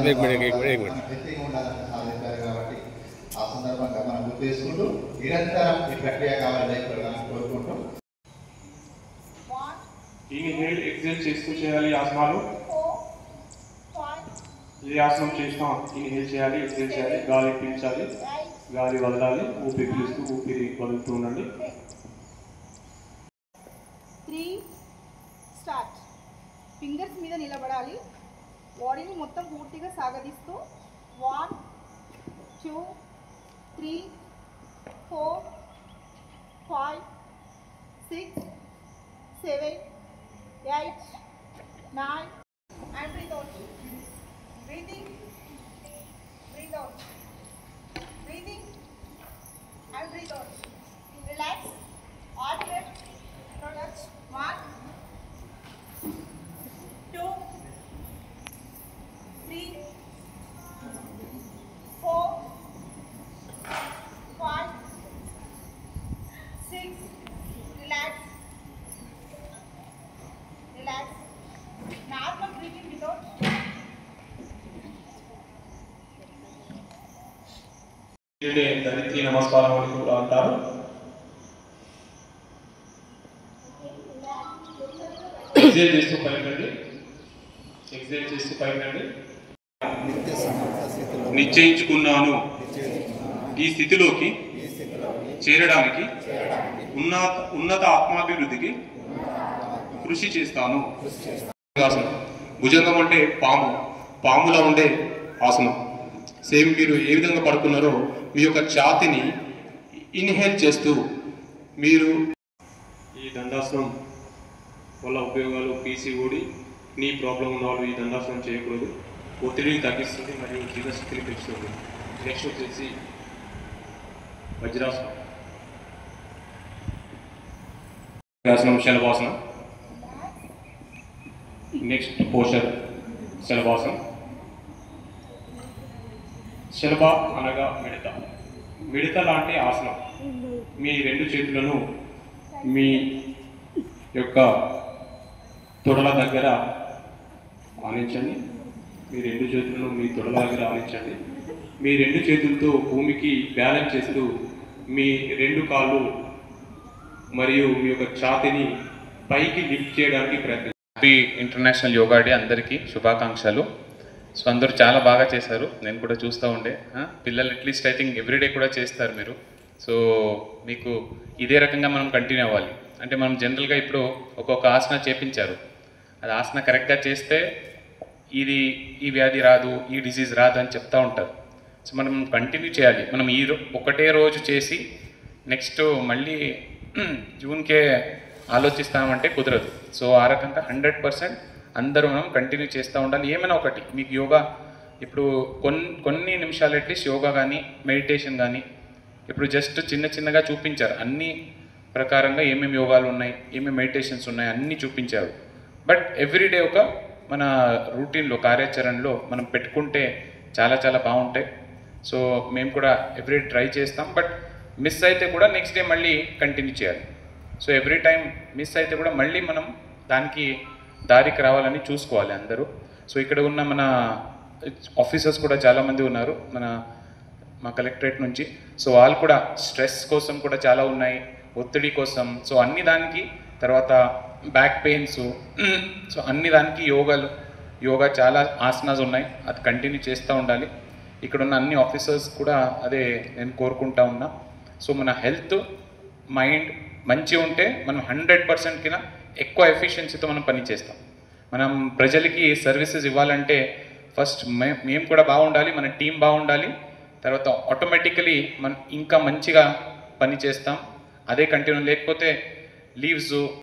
హెల్తీగా ఉండాలని సాధించారు కాబట్టి ఆ సందర్భంగా మనం గుర్తు చేసుకుంటూ నిరంతరం ఈ ప్రక్రియ కావాలని కోరుకుంటూ ఇన్హేల్ ఎక్సేల్ చేస్తూ చేయాలి ఆసనాలు. ఏ ఆసనం చేసినా ఇన్హేల్ చేయాలి, ఎక్సేల్ చేయాలి, గాలి పీల్చాలి, గాలి వదలాలి, ఊపిరి పీలుస్తూ ఊపిరి వదులుతూ ఉండండి. 3 స్టార్ట్. ఫింగర్స్ మీద నిలబడాలి, బాడీని మొత్తం పూర్తిగా సాగదీస్తూ 1 2 3 4 5 6 7 8 9 and breathe out. Breathing, breathe out. Breathing and breathe out. Relax. Alternate. Touch. 1 2 3 4 5 6. Relax. Relax. Normal breathing without. ధరిత్రి నమస్కారం అని కూడా అంటారు. ఎక్సేల్ చేస్తూ పైకండి, ఎక్సేల్ చేస్తూ పైకండి. నిశ్చయించుకున్నాను ఈ స్థితిలోకి చేరడానికి ఉన్నత ఆత్మాభివృద్ధికి కృషి చేస్తాను. ఆసనం భుజంగం అంటే పాములా ఉండే ఆసనం. సేమ్ మీరు ఏ విధంగా పడుకున్నారో మీ యొక్క ఛాతిని ఇన్హేల్ చేస్తూ మీరు ఈ దండాసనం వల్ల ఉపయోగాలు పీసీఓడి నీ ప్రాబ్లం ఉన్న వాళ్ళు ఈ దండాసనం చేయకూడదు. ఒత్తిడిని తగ్గిస్తుంది మరియు జీర్ణశక్తిని పెంచుతుంది. నెక్స్ట్ వచ్చేసి వజ్రాసనం, వజ్రాసనం శలభాసనం. నెక్స్ట్ పోషర్ శలభాసనం. శలభ అనగా మిడత లాంటి ఆసనం. మీ రెండు చేతులను మీ యొక్క తొడల దగ్గర ఆనించండి. మీ రెండు చేతులను మీ తొడల దగ్గర ఆనించండి. మీ రెండు చేతులతో భూమికి బ్యాలెన్స్ చేస్తూ మీ రెండు కాళ్ళు మరియు మీ యొక్క ఛాతిని పైకి లిఫ్ట్ చేయడానికి ప్రయత్నించండి. హ్యాపీ ఇంటర్నేషనల్ యోగా డే అందరికీ శుభాకాంక్షలు. సో అందరూ చాలా బాగా చేశారు, నేను కూడా చూస్తూ ఉండే. పిల్లలు అట్లీస్ట్ ఐ థింక్ ఎవ్రీడే కూడా చేస్తారు మీరు. సో మీకు ఇదే రకంగా మనం కంటిన్యూ అవ్వాలి. అంటే మనం జనరల్గా ఇప్పుడు ఒక్కొక్క ఆసన చేపించారు, అది ఆసన కరెక్ట్గా చేస్తే ఈ వ్యాధి రాదు, ఈ డిసీజ్ రాదు అని చెప్తూ ఉంటారు. సో మనం కంటిన్యూ చేయాలి. మనం ఒకటే రోజు చేసి నెక్స్ట్ మళ్ళీ జూన్కే ఆలోచిస్తామంటే కుదరదు. సో ఆ రకంగా 100% అందరూ మనం కంటిన్యూ చేస్తూ ఉండాలి. ఏమైనా ఒకటి మీకు యోగా ఇప్పుడు కొన్ని నిమిషాలు అట్లీస్ట్ యోగా కానీ మెడిటేషన్ కానీ ఇప్పుడు జస్ట్ చిన్నగా చూపించారు. అన్ని ప్రకారంగా ఏమేమి యోగాలు ఉన్నాయి, ఏమేమి మెడిటేషన్స్ ఉన్నాయి అన్నీ చూపించారు. బట్ ఎవ్రీడే ఒక మన రూటీన్లో కార్యాచరణలో మనం పెట్టుకుంటే చాలా బాగుంటాయి. సో మేము కూడా ఎవ్రీ ట్రై చేస్తాం. బట్ మిస్ అయితే కూడా నెక్స్ట్ డే మళ్ళీ కంటిన్యూ చేయాలి. సో ఎవ్రీ టైం మిస్ అయితే కూడా మళ్ళీ మనం దానికి దారికి రావాలని చూసుకోవాలి అందరూ. సో ఇక్కడ ఉన్న మన ఆఫీసర్స్ కూడా చాలామంది ఉన్నారు మా కలెక్టరేట్ నుంచి. సో వాళ్ళు కూడా స్ట్రెస్ కోసం కూడా చాలా ఉన్నాయి, ఒత్తిడి కోసం. సో అన్ని దానికి తర్వాత బ్యాక్ పెయిన్స్, సో అన్ని దానికి యోగా చాలా ఆసనాస్ ఉన్నాయి, అది కంటిన్యూ చేస్తూ ఉండాలి. ఇక్కడ ఉన్న అన్ని ఆఫీసర్స్ కూడా అదే నేను కోరుకుంటా ఉన్నా. సో మన హెల్త్ మైండ్ మంచిగా ఉంటే మనం 100% కింద ఎక్కువ ఎఫిషియన్సీతో మనం పని చేస్తాం. మనం ప్రజలకి సర్వీసెస్ ఇవ్వాలంటే ఫస్ట్ మేము కూడా బాగుండాలి, మన టీం బాగుండాలి. తర్వాత ఆటోమేటికలీ మనం ఇంకా మంచిగా పని చేస్తాం. అదే కంటిన్యూ, లేకపోతే లీవ్స్